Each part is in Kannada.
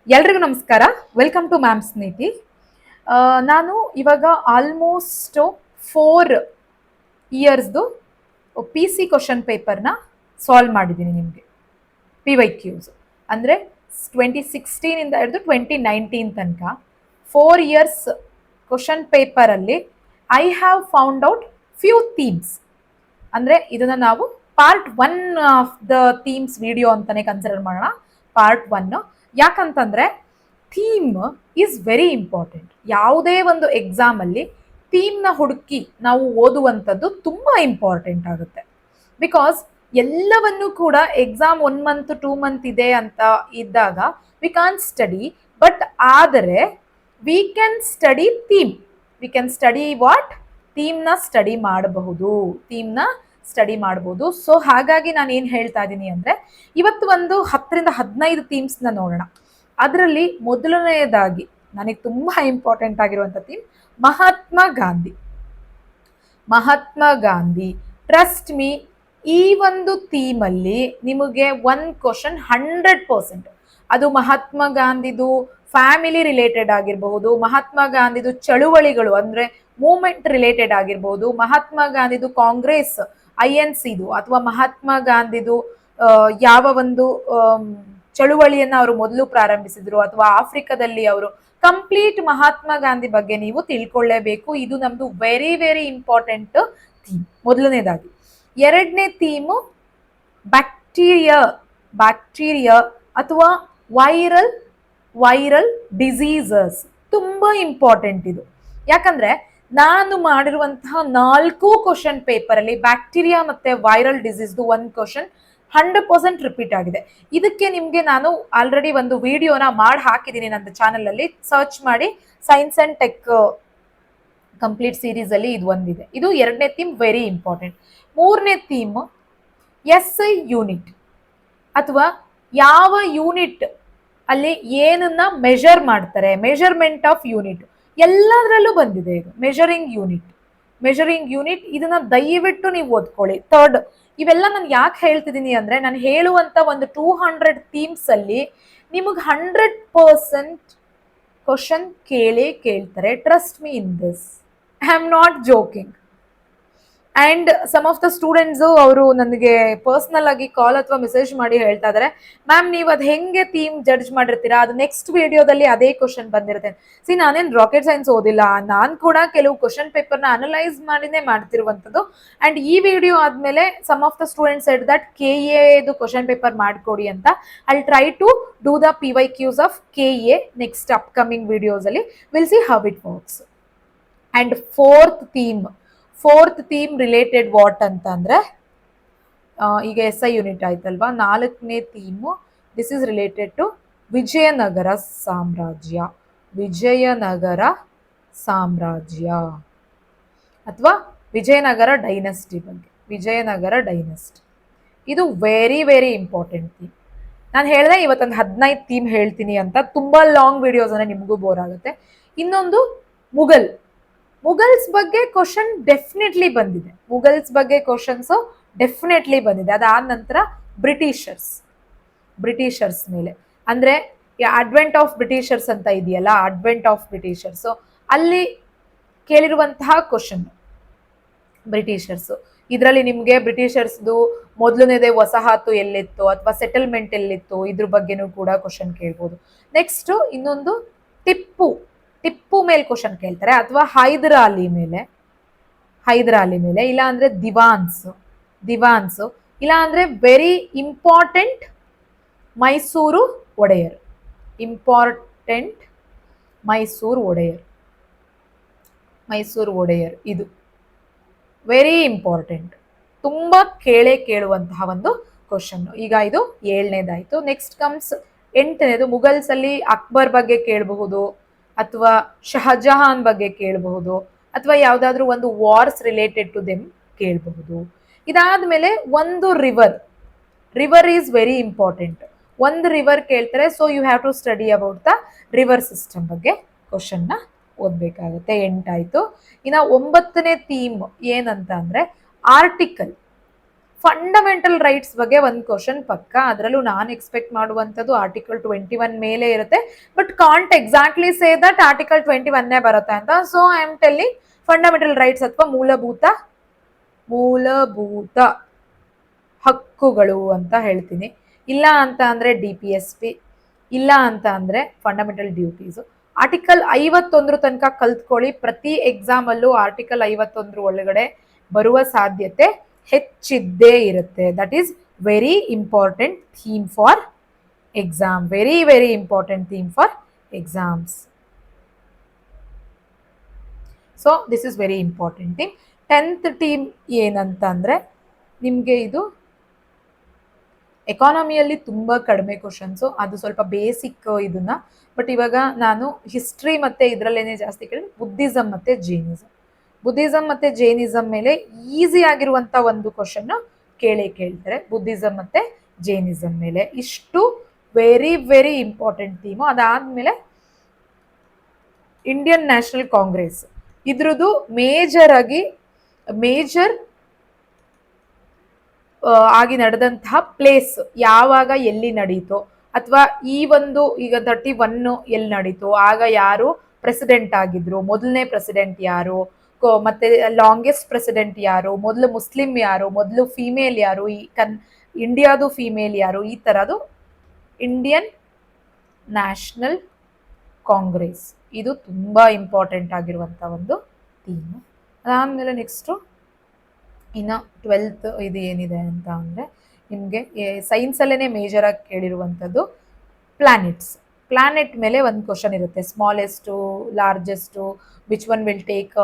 ಎಲ್ರಿಗೂ ನಮಸ್ಕಾರ. ವೆಲ್ಕಮ್ ಟು ಮ್ಯಾಮ್ಸ್ ನೀತಿ. ನಾನು ಇವಾಗ ಆಲ್ಮೋಸ್ಟ್ 4 ಇಯರ್ಸ್ದು PC ಕ್ವಶನ್ ಪೇಪರ್ನ ಸಾಲ್ವ್ ಮಾಡಿದ್ದೀನಿ ನಿಮಗೆ. PYQs ಅಂದರೆ 2016ಇಂದ ಹಿಡಿದು 2019 ತನಕ 4 ಇಯರ್ಸ್ ಕ್ವಶನ್ ಪೇಪರಲ್ಲಿ I have found out few themes. ಅಂದರೆ ಇದನ್ನು ನಾವು part 1 of the themes video ಅಂತಲೇ ಕನ್ಸಿಡರ್ ಮಾಡೋಣ. ಪಾರ್ಟ್ 1 ಯಾಕಂತಂದರೆ ಥೀಮ್ ಈಸ್ ವೆರಿ ಇಂಪಾರ್ಟೆಂಟ್. ಯಾವುದೇ ಒಂದು ಎಕ್ಸಾಮಲ್ಲಿ ಥೀಮ್ನ ಹುಡುಕಿ ನಾವು ಓದುವಂಥದ್ದು ತುಂಬ ಇಂಪಾರ್ಟೆಂಟ್ ಆಗುತ್ತೆ. ಬಿಕಾಸ್ ಎಲ್ಲವನ್ನೂ ಕೂಡ ಎಕ್ಸಾಮ್ 1 ಮಂತ್ 2 ಮಂತ್ ಇದೆ ಅಂತ ಇದ್ದಾಗ ವಿ ಕ್ಯಾನ್ ಸ್ಟಡಿ, ಬಟ್ ಆದರೆ we can study theme. We can study what? ಥೀಮ್ನ ಸ್ಟಡಿ ಮಾಡಬಹುದು. ಸೊ ಹಾಗಾಗಿ ನಾನು ಏನು ಹೇಳ್ತಾ ಇದ್ದೀನಿ ಅಂದರೆ, ಇವತ್ತು ಒಂದು 10 ರಿಂದ 15 ಥೀಮ್ಸ್ನ ನೋಡೋಣ. ಅದರಲ್ಲಿ ಮೊದಲನೆಯದಾಗಿ ನನಗೆ ತುಂಬ ಇಂಪಾರ್ಟೆಂಟ್ ಆಗಿರುವಂಥ theme Mahatma Gandhi. Trust me, ಈ ಒಂದು ಥೀಮಲ್ಲಿ ನಿಮಗೆ 1 ಕ್ವಶನ್ 100%. ಅದು ಮಹಾತ್ಮ ಗಾಂಧಿದು ಫ್ಯಾಮಿಲಿ ರಿಲೇಟೆಡ್ ಆಗಿರಬಹುದು, ಮಹಾತ್ಮ ಗಾಂಧಿದು ಚಳುವಳಿಗಳು ಅಂದರೆ ಮೂವ್ಮೆಂಟ್ ರಿಲೇಟೆಡ್ ಆಗಿರ್ಬೋದು, ಮಹಾತ್ಮ ಗಾಂಧಿದು ಕಾಂಗ್ರೆಸ್ INCದು, ಅಥವಾ ಮಹಾತ್ಮ ಗಾಂಧಿದು ಯಾವ ಒಂದು ಚಳುವಳಿಯನ್ನು ಅವರು ಮೊದಲು ಪ್ರಾರಂಭಿಸಿದ್ರು, ಅಥವಾ ಆಫ್ರಿಕಾದಲ್ಲಿ ಅವರು ಕಂಪ್ಲೀಟ್ ಮಹಾತ್ಮ ಗಾಂಧಿ ಬಗ್ಗೆ ನೀವು ತಿಳ್ಕೊಳ್ಳೇಬೇಕು. ಇದು ನಮ್ದು ವೆರಿ ವೆರಿ ಇಂಪಾರ್ಟೆಂಟ್ ಥೀಮ್, ಮೊದಲನೇದಾಗಿ. ಎರಡನೇ ಥೀಮು ಬ್ಯಾಕ್ಟೀರಿಯಾ ಅಥವಾ ವೈರಲ್ ಡಿಸೀಸಸ್. ತುಂಬ ಇಂಪಾರ್ಟೆಂಟ್ ಇದು. ಯಾಕಂದ್ರೆ ನಾನು ಮಾಡಿರುವಂತಹ 4 ಕ್ವಶನ್ ಪೇಪರಲ್ಲಿ ಬ್ಯಾಕ್ಟೀರಿಯಾ ಮತ್ತೆ ವೈರಲ್ ಡಿಸೀಸ್ದು 1 ಕ್ವಶನ್ 100% ರಿಪೀಟ್ ಆಗಿದೆ. ಇದಕ್ಕೆ ನಿಮಗೆ ನಾನು ಆಲ್ರೆಡಿ ಒಂದು ವಿಡಿಯೋನ ಮಾಡಿ ಹಾಕಿದ್ದೀನಿ ನನ್ನ ಚಾನಲಲ್ಲಿ. ಸರ್ಚ್ ಮಾಡಿ, science and tech complete series ಅಲ್ಲಿ ಇದು ಒಂದಿದೆ. ಇದು ಎರಡನೇ ಥೀಮ್, ವೆರಿ ಇಂಪಾರ್ಟೆಂಟ್. ಮೂರನೇ ಥೀಮ್ SI ಯೂನಿಟ್, ಅಥವಾ ಯಾವ ಯೂನಿಟ್ ಅಲ್ಲಿ ಏನನ್ನ ಮೆಷರ್ ಮಾಡ್ತಾರೆ, ಮೆಷರ್ಮೆಂಟ್ ಆಫ್ ಯೂನಿಟ್. ಎಲ್ಲದರಲ್ಲೂ ಬಂದಿದೆ ಇದು ಮೆಷರಿಂಗ್ ಯೂನಿಟ್. ಇದನ್ನ ದಯವಿಟ್ಟು ನೀವು ಓದ್ಕೊಳ್ಳಿ. ಥರ್ಡ್, ಇವೆಲ್ಲ ನಾನು ಯಾಕೆ ಹೇಳ್ತಿದ್ದೀನಿ ಅಂದ್ರೆ, ನಾನು ಹೇಳುವಂತ ಒಂದು 200 ಥೀಮ್ಸ್ ಅಲ್ಲಿ ನಿಮಗೆ 100% ಕ್ವಶನ್ ಕೇಳ್ತಾರೆ. Trust me in this, I am not joking. And some of the students ಅವರು ನನಗೆ ಪರ್ಸ್ನಲ್ ಆಗಿ ಕಾಲ್ ಅಥವಾ ಮೆಸೇಜ್ ಮಾಡಿ ಹೇಳ್ತಾ ಇದಾರೆ, ಮ್ಯಾಮ್ ನೀವು ಅದು ಹೆಂಗೆ ಥೀಮ್ ಜಡ್ಜ್ ಮಾಡಿರ್ತೀರಾ, ಅದು ನೆಕ್ಸ್ಟ್ ವಿಡಿಯೋದಲ್ಲಿ ಅದೇ ಕ್ವಶನ್ ಬಂದಿರುತ್ತೆ. ನಾನೇನು ರಾಕೆಟ್ ಸೈನ್ಸ್ ಓದಿಲ್ಲ, ನಾನು ಕೂಡ ಕೆಲವು ಕ್ವಶನ್ ಪೇಪರ್ನ ಅನಲೈಸ್ ಮಾಡಿನೇ ಮಾಡ್ತಿರುವಂಥದ್ದು. ಅಂಡ್ ಈ ವಿಡಿಯೋ ಆದ್ಮೇಲೆ some of the students said that KAದು ಕ್ವಶನ್ ಪೇಪರ್ ಮಾಡಿಕೊಡಿ ಅಂತ. I try to do the PYQs of KA next upcoming videos ಅಲ್ಲಿ. Will see how it works. And fourth theme related what ಅಂತ ಅಂದ್ರೆ, ಈಗ SI ಯೂನಿಟ್ ಆಯ್ತಲ್ವಾ. 4ನೇ theme, this is related to Vijayanagara ಸಾಮ್ರಾಜ್ಯ ಅಥವಾ ವಿಜಯನಗರ ಡೈನಸ್ಟಿ ಬಗ್ಗೆ. ಇದು ವೆರಿ ವೆರಿ ಇಂಪಾರ್ಟೆಂಟ್ ಥೀಮ್. ನಾನು ಹೇಳಿದೆ ಇವತ್ತೊಂದು 15 ಥೀಮ್ ಹೇಳ್ತೀನಿ ಅಂತ. ತುಂಬಾ ಲಾಂಗ್ ವಿಡಿಯೋಸ್ ಅಂದ್ರೆ ನಿಮಗೂ ಬೋರ್ ಆಗುತ್ತೆ. ಇನ್ನೊಂದು ಮುಗಲ್ಸ್ ಬಗ್ಗೆ ಕ್ವಶನ್ ಡೆಫಿನೆಟ್ಲಿ ಬಂದಿದೆ. ಅದಾದ ನಂತರ ಬ್ರಿಟಿಷರ್ಸ್ ಮೇಲೆ, ಅಂದ್ರೆ ಅಡ್ವೆಂಟ್ ಆಫ್ ಬ್ರಿಟಿಷರ್ಸ್ ಅಂತ ಇದೆಯಲ್ಲ, ಅಲ್ಲಿ ಕೇಳಿರುವಂತಹ ಕ್ವಶನ್ ಬ್ರಿಟಿಷರ್ಸ್. ಇದರಲ್ಲಿ ನಿಮಗೆ ಬ್ರಿಟಿಷರ್ಸ್ದು ಮೊದಲನೇದೇ ವಸಾಹತು ಎಲ್ಲಿತ್ತು ಅಥವಾ ಸೆಟಲ್ಮೆಂಟ್ ಎಲ್ಲಿತ್ತು, ಇದ್ರ ಬಗ್ಗೆನೂ ಕೂಡ ಕ್ವಶನ್ ಕೇಳ್ಬೋದು. ನೆಕ್ಸ್ಟ್ ಇನ್ನೊಂದು ಟಿಪ್ಪು ಮೇಲೆ ಕ್ವಶನ್ ಕೇಳ್ತಾರೆ, ಅಥವಾ ಹೈದರ್ ಅಲಿ ಮೇಲೆ, ಇಲ್ಲ ಅಂದ್ರೆ ದಿವಾನ್ಸ್, ಇಲ್ಲ ಅಂದ್ರೆ ವೆರಿ ಇಂಪಾರ್ಟೆಂಟ್ ಮೈಸೂರು ಒಡೆಯರ್. ಇದು ವೆರಿ ಇಂಪಾರ್ಟೆಂಟ್, ತುಂಬಾ ಕೇಳುವಂತಹ ಒಂದು ಕ್ವಶನ್. ಈಗ ಇದು 7ನೇದಾಯ್ತು. Next comes 8ನೇದು. ಮುಗಲ್ಸ್ ಅಲ್ಲಿ ಅಕ್ಬರ್ ಬಗ್ಗೆ ಕೇಳಬಹುದು, ಅಥವಾ ಶಹಜಹಾನ್ ಬಗ್ಗೆ ಕೇಳಬಹುದು, ಅಥವಾ ಯಾವ್ದಾದ್ರು ಒಂದು ವಾರ್ಸ್ ರಿಲೇಟೆಡ್ ಟು ದೆಮ್ ಕೇಳಬಹುದು. ಇದಾದ್ಮೇಲೆ ಒಂದು ರಿವರ್ ಈಸ್ ವೆರಿ ಇಂಪಾರ್ಟೆಂಟ್. ಒಂದು ರಿವರ್ ಕೇಳ್ತಾರೆ, so you have to study about the river system ಬಗ್ಗೆ ಕ್ವಶನ್ನ ಓದ್ಬೇಕಾಗುತ್ತೆ. 8 ಆಯ್ತು. ಇನ್ನ 9ನೇ ಥೀಮ್ ಏನಂತ ಅಂದ್ರೆ, ಫಂಡಮೆಂಟಲ್ ರೈಟ್ಸ್ ಬಗ್ಗೆ ಒಂದು ಕ್ವಶನ್ ಪಕ್ಕ, ಅದರಲ್ಲೂ ನಾನು ಎಕ್ಸ್ಪೆಕ್ಟ್ ಮಾಡುವಂಥದ್ದು ಆರ್ಟಿಕಲ್ 21 ಮೇಲೆ ಇರುತ್ತೆ, but can't exactly say that article 21 ಬರುತ್ತೆ ಅಂತ. So I am telling fundamental rights ಅಥವಾ ಮೂಲಭೂತ ಹಕ್ಕುಗಳು ಅಂತ ಹೇಳ್ತೀನಿ. ಇಲ್ಲ ಅಂತ ಅಂದ್ರೆ DPSP, ಇಲ್ಲ ಅಂತ ಅಂದ್ರೆ ಫಂಡಮೆಂಟಲ್ ಡ್ಯೂಟೀಸ್. ಆರ್ಟಿಕಲ್ 51 ತನಕ ಕಲ್ತ್ಕೊಳ್ಳಿ. ಪ್ರತಿ ಎಕ್ಸಾಮ್ ಅಲ್ಲೂ ಆರ್ಟಿಕಲ್ 51 ಒಳಗಡೆ ಬರುವ ಸಾಧ್ಯತೆ ಹೆಚ್ಚಿದ್ದೇ ಇರುತ್ತೆ. That is very important theme for exam, very very important theme for exams. So this is very important theme. 10th team ಏನಂತ ಅಂದ್ರೆ ನಿಮಗೆ ಇದು ಎಕಾನಮಿಯಲ್ಲಿ ತುಂಬ ಕಡಿಮೆ ಕ್ವಶನ್ಸು, ಅದು ಸ್ವಲ್ಪ ಬೇಸಿಕ್ ಇದನ್ನ. ಬಟ್ ಇವಾಗ ನಾನು ಹಿಸ್ಟ್ರಿ ಮತ್ತೆ ಇದರಲ್ಲೇನೆ ಜಾಸ್ತಿ ಕೇಳಿ ಬುದ್ಧಿಸಮ್ ಮತ್ತೆ ಜೈನಿಸಮ್ ಮೇಲೆ ಈಸಿ ಆಗಿರುವಂತ ಒಂದು ಕ್ವಶನ್ ಕೇಳ್ತಾರೆ. ಬುದ್ಧಿಸಮ್ ಮತ್ತೆ ಜೈನಿಸಮ್ ಮೇಲೆ ಇಷ್ಟು ವೆರಿ ವೆರಿ ಇಂಪಾರ್ಟೆಂಟ್ ಥೀಮು. ಅದಾದ್ಮೇಲೆ ಇಂಡಿಯನ್ ನ್ಯಾಷನಲ್ ಕಾಂಗ್ರೆಸ್, ಇದ್ರದ್ದು ಮೇಜರ್ ಆಗಿ ನಡೆದಂತಹ ಪ್ಲೇಸ್ ಯಾವಾಗ ಎಲ್ಲಿ ನಡೀತೋ, ಅಥವಾ ಈ ಒಂದು ಈಗ 31 ಎಲ್ಲಿ ನಡೀತು, ಆಗ ಯಾರು ಪ್ರೆಸಿಡೆಂಟ್ ಆಗಿದ್ರು, ಮೊದಲನೇ ಪ್ರೆಸಿಡೆಂಟ್ ಯಾರು, ಮತ್ತೆ ಲಾಂಗೆಸ್ಟ್ ಪ್ರೆಸಿಡೆಂಟ್ ಯಾರು, ಮೊದಲು ಮುಸ್ಲಿಂ ಯಾರು, ಮೊದಲು ಫಿಮೇಲ್ ಯಾರು, ಇಂಡಿಯಾದು ಫಿಮೇಲ್ ಯಾರು, ಈ ತರದು ಇಂಡಿಯನ್ ನ್ಯಾಷನಲ್ ಕಾಂಗ್ರೆಸ್ ಇದು ತುಂಬಾ ಇಂಪಾರ್ಟೆಂಟ್ ಆಗಿರುವಂತ ಒಂದು ಥೀಮ್. ಅದಾದ್ಮೇಲೆ ನೆಕ್ಸ್ಟು ಇನ್ನು 12th ಇದು ಏನಿದೆ ಅಂತ ಅಂದರೆ ನಿಮಗೆ ಸೈನ್ಸಲ್ಲೇ ಮೇಜರ್ ಆಗಿ ಕೇಳಿರುವಂಥದ್ದು ಪ್ಲಾನೆಟ್ ಮೇಲೆ ಒಂದು ಕ್ವಶನ್ ಇರುತ್ತೆ. Smallest, largest, which one will take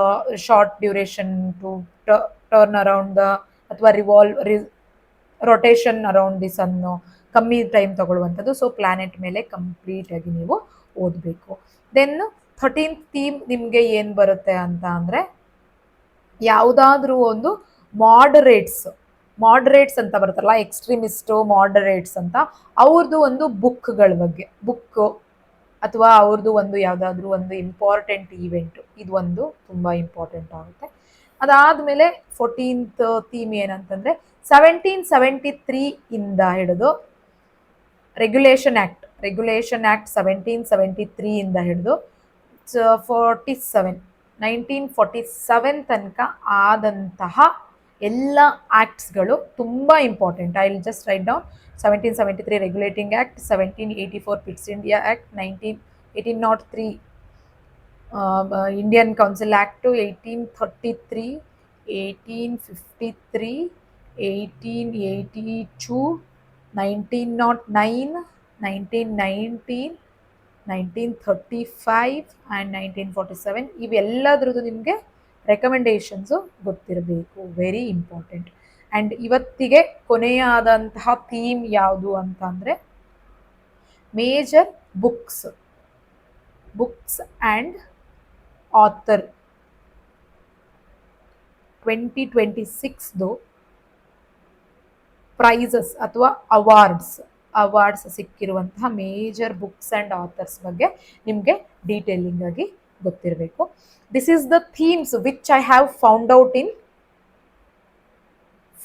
short duration to turn around the, ಅಥವಾ ರೊಟೇಷನ್ ಅರೌಂಡ್ ದಿ ಸನ್ನು, ಕಮ್ಮಿ ಟೈಮ್ ತಗೊಳ್ಳುವಂಥದ್ದು. ಸೊ ಪ್ಲಾನೆಟ್ ಮೇಲೆ ಕಂಪ್ಲೀಟ್ ಆಗಿ ನೀವು ಓದಬೇಕು. ದೆನ್ 13th ಥೀಮ್ ನಿಮಗೆ ಏನು ಬರುತ್ತೆ ಅಂತ ಅಂದರೆ ಯಾವುದಾದ್ರೂ ಒಂದು ಮಾಡರೇಟ್ಸ್ ಅಂತ ಬರುತ್ತಲ್ಲ, ಎಕ್ಸ್ಟ್ರೀಮಿಸ್ಟು ಮಾಡರೇಟ್ಸ್ ಅಂತ, ಅವ್ರದ್ದು ಒಂದು ಬುಕ್ಗಳ ಬಗ್ಗೆ, ಅಥವಾ ಅವ್ರದ್ದು ಒಂದು ಯಾವುದಾದ್ರೂ ಒಂದು ಇಂಪಾರ್ಟೆಂಟ್ ಈವೆಂಟು, ಇದು ಒಂದು ತುಂಬ ಇಂಪಾರ್ಟೆಂಟ್ ಆಗುತ್ತೆ. ಅದಾದಮೇಲೆ 14th ಥೀಮ್ ಏನಂತಂದರೆ 1773 ಇಂದ ಹಿಡಿದು ರೆಗ್ಯುಲೇಷನ್ ಆ್ಯಕ್ಟ್ 1773 ಇಂದ ಹಿಡಿದು 1947 ತನಕ ಆದಂತಹ ಎಲ್ಲ ಆ್ಯಕ್ಟ್ಸ್ಗಳು ತುಂಬ important. I will just write down 1773 regulating act, 1784 Pitt's India act, 1803 Indian council act, 1833, 1853, 1882, 1909, 1919, 1935 and 1947 ಇವೆಲ್ಲದ್ರದ್ದು ನಿಮಗೆ ರೆಕಮೆಂಡೇಶನ್ಸು ಗೊತ್ತಿರಬೇಕು, ವೆರಿ ಇಂಪಾರ್ಟೆಂಟ್. ಆ್ಯಂಡ್ ಇವತ್ತಿಗೆ ಕೊನೆಯಾದಂತಹ ಥೀಮ್ ಯಾವುದು ಅಂತ ಅಂದರೆ major books and author 2026 prizes ಅಥವಾ ಅವಾರ್ಡ್ಸ್ ಸಿಕ್ಕಿರುವಂತಹ ಮೇಜರ್ ಬುಕ್ಸ್ ಆ್ಯಂಡ್ ಆಥರ್ಸ್ ಬಗ್ಗೆ ನಿಮಗೆ ಡೀಟೇಲಿಂಗ್ ಆಗಿ ಗೊತ್ತಿರಬೇಕು. This is the themes which I have found out in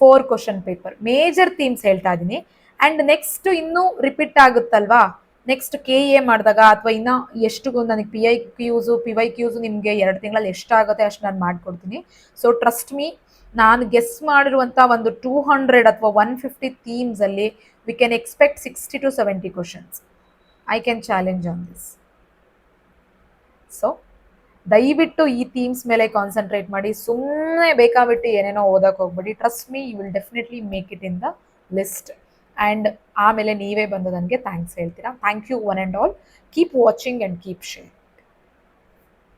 4 question paper. Major themes ಹೇಳ್ತಾ ಇದ್ದೀನಿ. ಆ್ಯಂಡ್ ನೆಕ್ಸ್ಟ್ ಇನ್ನೂ ರಿಪೀಟ್ ಆಗುತ್ತಲ್ವಾ, ನೆಕ್ಸ್ಟ್ KA ಮಾಡಿದಾಗ ಅಥವಾ ಇನ್ನು ಎಷ್ಟು ನನಗೆ PYQs ನಿಮಗೆ 2 ತಿಂಗಳಲ್ಲಿ ಎಷ್ಟಾಗುತ್ತೆ ಅಷ್ಟು ನಾನು ಮಾಡಿಕೊಡ್ತೀನಿ. ಸೊ ಟ್ರಸ್ಟ್ ಮೀ, ನಾನು ಗೆಸ್ ಮಾಡಿರುವಂಥ ಒಂದು 200 ಅಥವಾ 150 ಥೀಮ್ಸಲ್ಲಿ we can expect 60 to 70 questions. I can challenge on this. So ದಯವಿಟ್ಟು ಈ ಥೀಮ್ಸ್ ಮೇಲೆ ಕಾನ್ಸಂಟ್ರೇಟ್ ಮಾಡಿ, ಸುಮ್ಮನೆ ಬೇಕಾಬಿಟ್ಟು ಏನೇನೋ ಓದಕ್ಕೆ ಹೋಗ್ಬೇಡಿ. Trust me, you will definitely make it in the list. And ಆಮೇಲೆ ನೀವೇ ಬಂದು ನನಗೆ ಥ್ಯಾಂಕ್ಸ್ ಹೇಳ್ತೀರಾ. Thank you one and all. Keep watching and keep share.